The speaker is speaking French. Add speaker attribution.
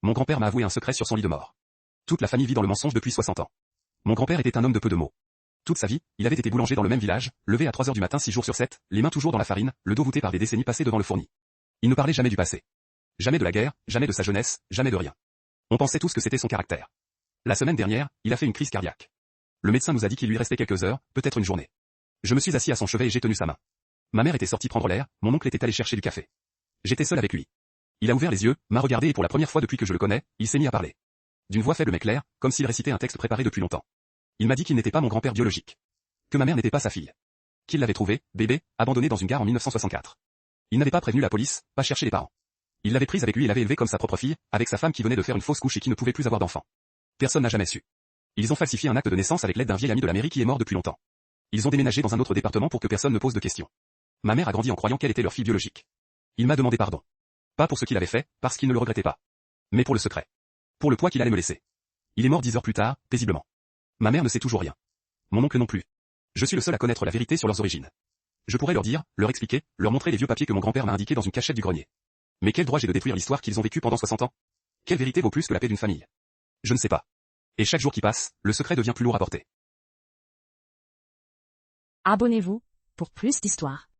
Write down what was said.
Speaker 1: Mon grand-père m'a avoué un secret sur son lit de mort. Toute la famille vit dans le mensonge depuis 60 ans. Mon grand-père était un homme de peu de mots. Toute sa vie, il avait été boulanger dans le même village, levé à 3 heures du matin 6 jours sur 7, les mains toujours dans la farine, le dos voûté par des décennies passées devant le fourni. Il ne parlait jamais du passé. Jamais de la guerre, jamais de sa jeunesse, jamais de rien. On pensait tous que c'était son caractère. La semaine dernière, il a fait une crise cardiaque. Le médecin nous a dit qu'il lui restait quelques heures, peut-être une journée. Je me suis assis à son chevet et j'ai tenu sa main. Ma mère était sortie prendre l'air, mon oncle était allé chercher du café. J'étais seul avec lui. Il a ouvert les yeux, m'a regardé et pour la première fois depuis que je le connais, il s'est mis à parler. D'une voix faible mais claire, comme s'il récitait un texte préparé depuis longtemps. Il m'a dit qu'il n'était pas mon grand-père biologique. Que ma mère n'était pas sa fille. Qu'il l'avait trouvé, bébé, abandonné dans une gare en 1964. Il n'avait pas prévenu la police, pas cherché les parents. Il l'avait prise avec lui et l'avait élevée comme sa propre fille, avec sa femme qui venait de faire une fausse couche et qui ne pouvait plus avoir d'enfant. Personne n'a jamais su. Ils ont falsifié un acte de naissance avec l'aide d'un vieil ami de la mairie qui est mort depuis longtemps. Ils ont déménagé dans un autre département pour que personne ne pose de questions. Ma mère a grandi en croyant qu'elle était leur fille biologique. Il m'a demandé pardon. Pas pour ce qu'il avait fait, parce qu'il ne le regrettait pas. Mais pour le secret. Pour le poids qu'il allait me laisser. Il est mort 10 heures plus tard, paisiblement. Ma mère ne sait toujours rien. Mon oncle non plus. Je suis le seul à connaître la vérité sur leurs origines. Je pourrais leur dire, leur expliquer, leur montrer les vieux papiers que mon grand-père m'a indiqués dans une cachette du grenier. Mais quel droit j'ai de détruire l'histoire qu'ils ont vécue pendant 60 ans? Quelle vérité vaut plus que la paix d'une famille? Je ne sais pas. Et chaque jour qui passe, le secret devient plus lourd à porter.
Speaker 2: Abonnez-vous pour plus d'histoires.